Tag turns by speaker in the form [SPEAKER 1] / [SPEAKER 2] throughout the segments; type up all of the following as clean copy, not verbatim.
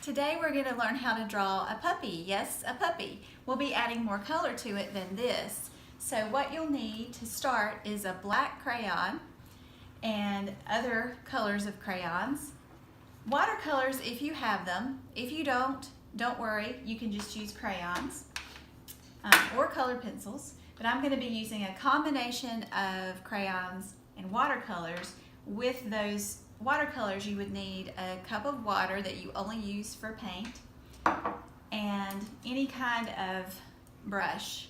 [SPEAKER 1] Today we're going to learn how to draw a puppy. Yes, a puppy. We'll be adding more color to it than this. So what you'll need to start is a black crayon and other colors of crayons. Watercolors if you have them. If you don't worry, you can just use crayons or colored pencils. But I'm going to be using a combination of crayons and watercolors. With those watercolors, you would need a cup of water that you only use for paint and any kind of brush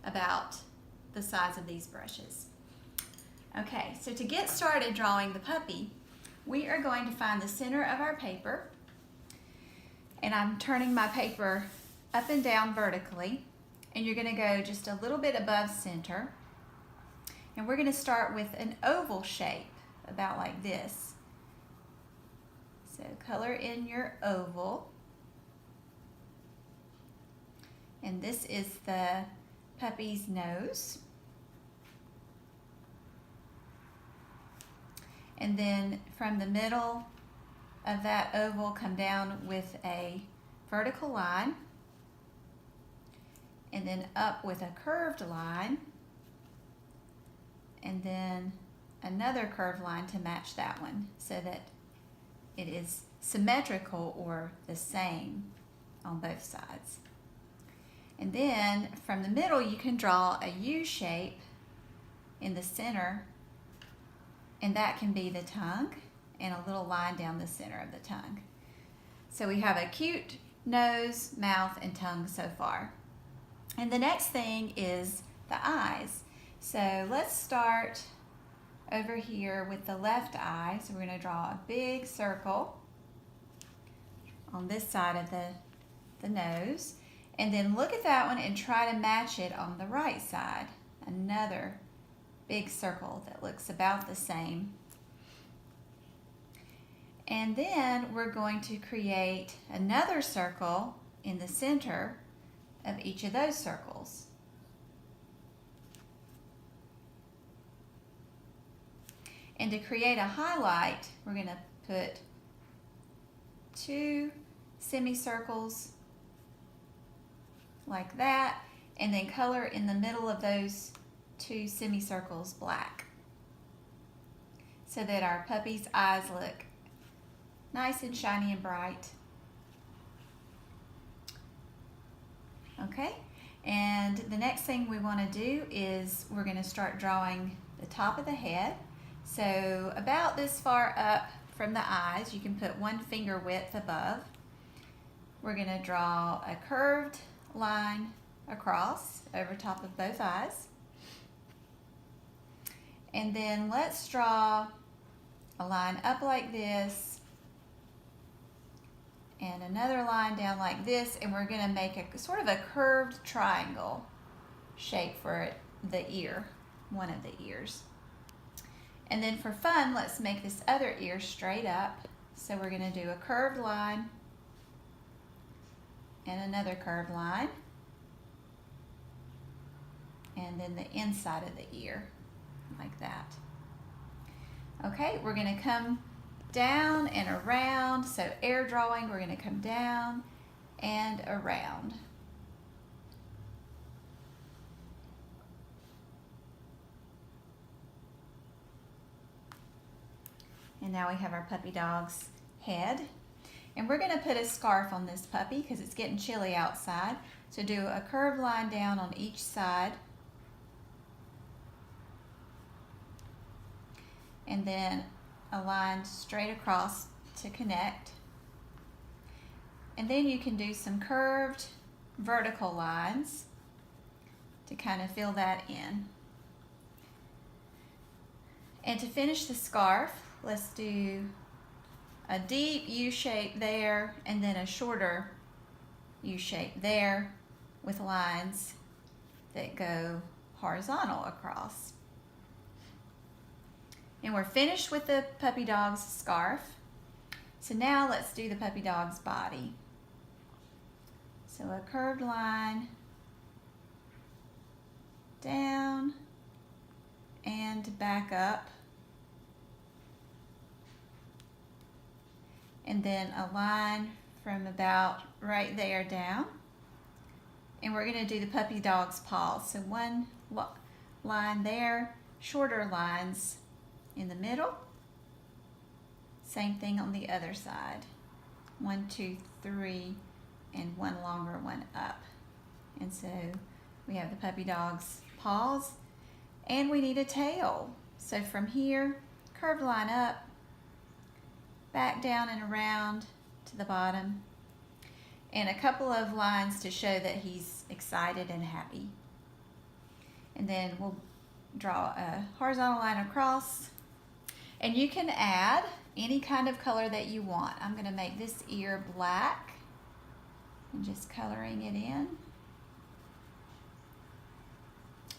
[SPEAKER 1] about the size of these brushes. Okay, so to get started drawing the puppy, we are going to find the center of our paper, and I'm turning my paper up and down vertically, and you're going to go just a little bit above center, and we're going to start with an oval shape about like this. So color in your oval, and this is the puppy's nose. And then from the middle of that oval, come down with a vertical line, and then up with a curved line, and then another curved line to match that one so that it is symmetrical or the same on both sides. And then from the middle you can draw a U shape in the center, and that can be the tongue and a little line down the center of the tongue. So we have a cute nose, mouth, and tongue so far. And the next thing is the eyes. So let's start over here with the left eye. So we're going to draw a big circle on this side of the nose. And then look at that one and try to match it on the right side. Another big circle that looks about the same. And then we're going to create another circle in the center of each of those circles. And to create a highlight, we're going to put 2 semicircles like that, and then color in the middle of those 2 semicircles black so that our puppy's eyes look nice and shiny and bright. Okay, and the next thing we want to do is we're going to start drawing the top of the head. So about this far up from the eyes, you can put 1 finger width above. We're going to draw a curved line across over top of both eyes. And then let's draw a line up like this and another line down like this, and we're going to make a sort of a curved triangle shape for the ear, one of the ears. And then for fun, let's make this other ear straight up. So we're going to do a curved line and another curved line, and then the inside of the ear like that. Okay, we're going to come down and around. So air drawing, we're going to come down and around. And now we have our puppy dog's head. And we're going to put a scarf on this puppy because it's getting chilly outside. So do a curved line down on each side. And then a line straight across to connect. And then you can do some curved vertical lines to kind of fill that in. And to finish the scarf, let's do a deep U shape there and then a shorter U shape there with lines that go horizontal across. And we're finished with the puppy dog's scarf. So now let's do the puppy dog's body. So a curved line down and back up. And then a line from about right there down. And we're going to do the puppy dog's paws. So one line there, shorter lines in the middle. Same thing on the other side. 1, 2, 3, and one longer one up. And so we have the puppy dog's paws, and we need a tail. So from here, curved line up, back down and around to the bottom, and a couple of lines to show that he's excited and happy. And then we'll draw a horizontal line across, and you can add any kind of color that you want. I'm going to make this ear black and just coloring it in.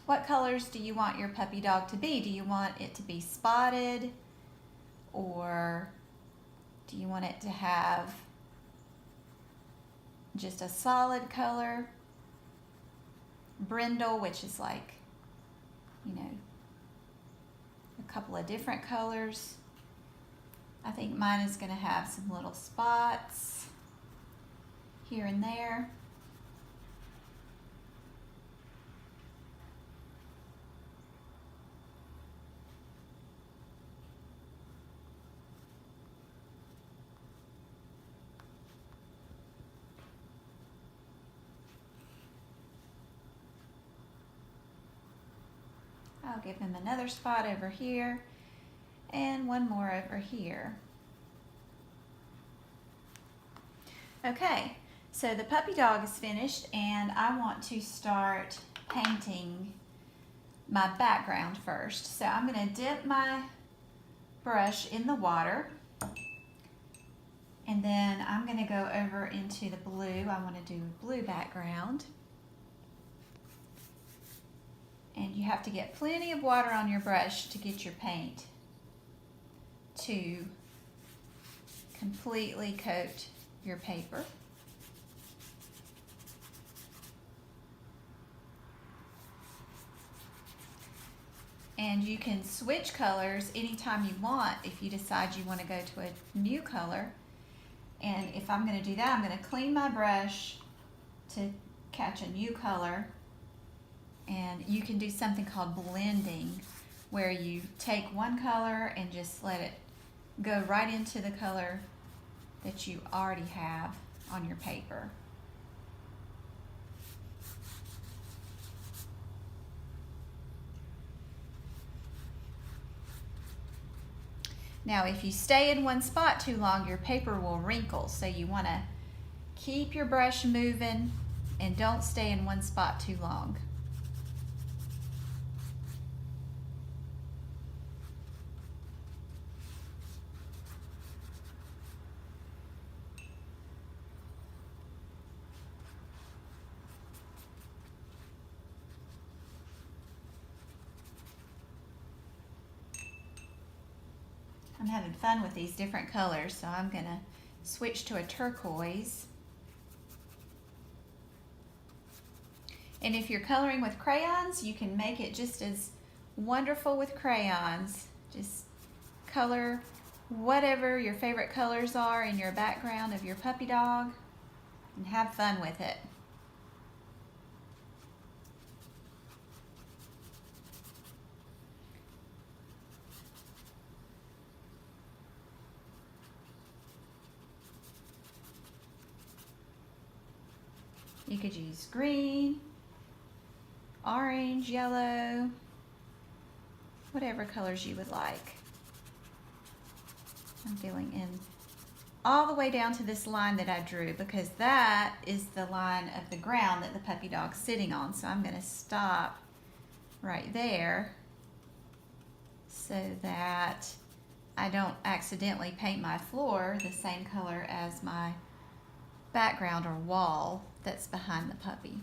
[SPEAKER 1] What colors do you want your puppy dog to be? Do you want it to be spotted, or do you want it to have just a solid color? Brindle, which is like, you know, a couple of different colors. I think mine is going to have some little spots here and there. I'll give him another spot over here and one more over here. Okay, so the puppy dog is finished, and I want to start painting my background first. So I'm going to dip my brush in the water, and then I'm going to go over into the blue. I want to do a blue background. And you have to get plenty of water on your brush to get your paint to completely coat your paper. And you can switch colors anytime you want if you decide you want to go to a new color. And if I'm going to do that, I'm going to clean my brush to catch a new color. And you can do something called blending, where you take one color and just let it go right into the color that you already have on your paper. Now, if you stay in one spot too long, your paper will wrinkle. So you want to keep your brush moving and don't stay in one spot too long. I'm having fun with these different colors, so I'm going to switch to a turquoise. And if you're coloring with crayons, you can make it just as wonderful with crayons. Just color whatever your favorite colors are in your background of your puppy dog and have fun with it. You could use green, orange, yellow, whatever colors you would like. I'm filling in all the way down to this line that I drew, because that is the line of the ground that the puppy dog's sitting on. So I'm going to stop right there so that I don't accidentally paint my floor the same color as my background or wall that's behind the puppy.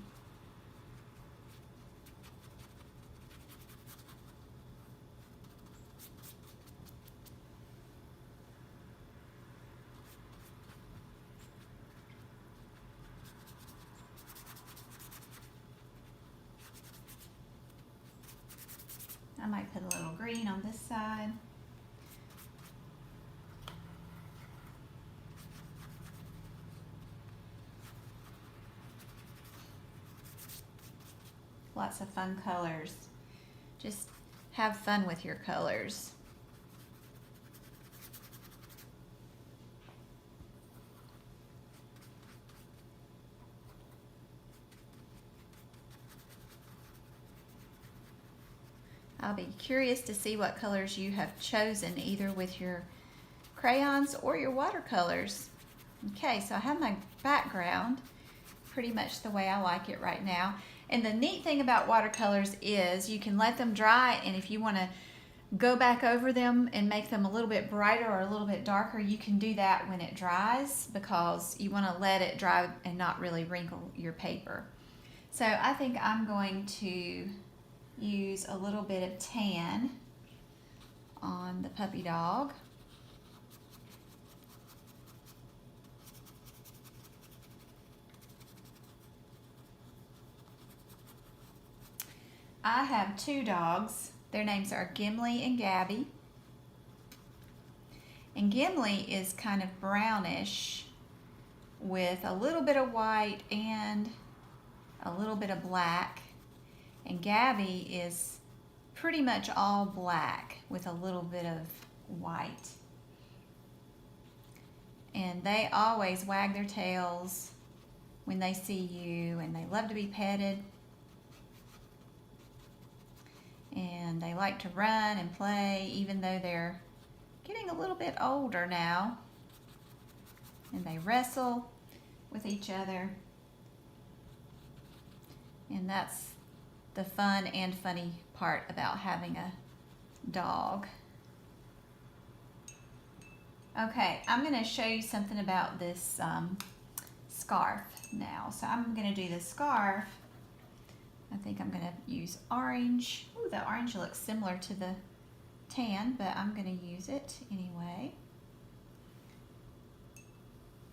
[SPEAKER 1] I might put a little green on this side. Lots of fun colors. Just have fun with your colors. I'll be curious to see what colors you have chosen, either with your crayons or your watercolors. Okay, so I have my background pretty much the way I like it right now. And the neat thing about watercolors is you can let them dry, and if you want to go back over them and make them a little bit brighter or a little bit darker, you can do that when it dries, because you want to let it dry and not really wrinkle your paper. So I think I'm going to use a little bit of tan on the puppy dog. I have two dogs. Their names are Gimli and Gabby. And Gimli is kind of brownish with a little bit of white and a little bit of black. And Gabby is pretty much all black with a little bit of white. And they always wag their tails when they see you, and they love to be petted. And they like to run and play, even though they're getting a little bit older now. And they wrestle with each other. And that's the fun and funny part about having a dog. Okay, I'm going to show you something about this scarf now. So I'm going to do the scarf. I think I'm going to use orange. Ooh, the orange looks similar to the tan, but I'm going to use it anyway.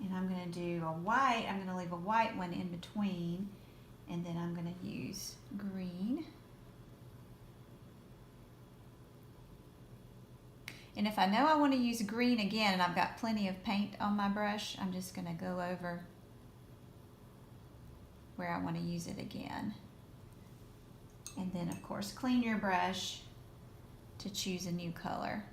[SPEAKER 1] And I'm going to do a white. I'm going to leave a white one in between, and then I'm going to use green. And if I know I want to use green again and I've got plenty of paint on my brush, I'm just going to go over where I want to use it again. And then, of course, clean your brush to choose a new color.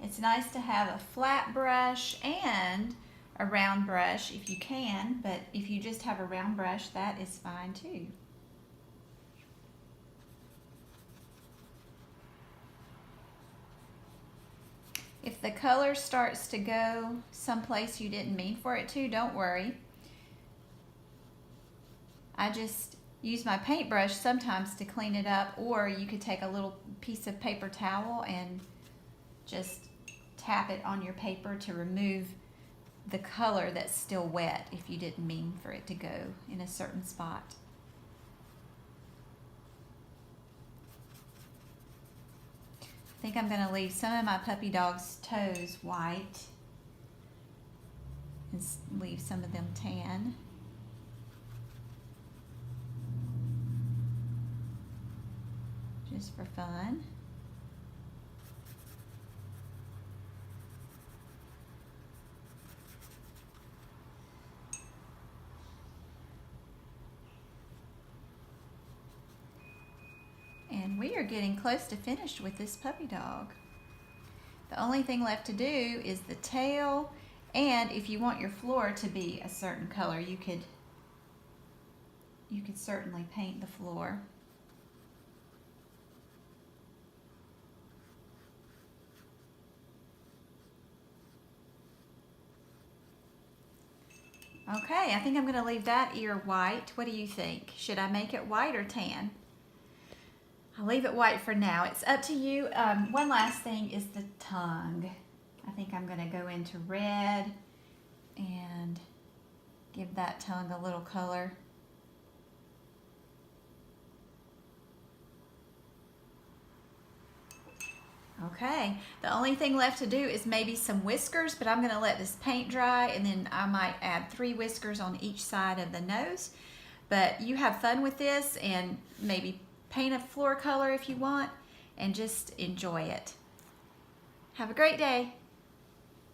[SPEAKER 1] It's nice to have a flat brush and a round brush if you can, but if you just have a round brush, that is fine too. If the color starts to go someplace you didn't mean for it to, don't worry. I just use my paintbrush sometimes to clean it up, or you could take a little piece of paper towel and just tap it on your paper to remove the color that's still wet if you didn't mean for it to go in a certain spot. I think I'm going to leave some of my puppy dog's toes white and leave some of them tan. Just for fun. And we are getting close to finished with this puppy dog. The only thing left to do is the tail, and if you want your floor to be a certain color, you could certainly paint the floor. Okay, I think I'm going to leave that ear white. What do you think? Should I make it white or tan? I'll leave it white for now. It's up to you. One last thing is the tongue. I think I'm going to go into red and give that tongue a little color. Okay, the only thing left to do is maybe some whiskers, but I'm going to let this paint dry and then I might add 3 whiskers on each side of the nose. But you have fun with this and maybe paint a floor color if you want and just enjoy it. Have a great day.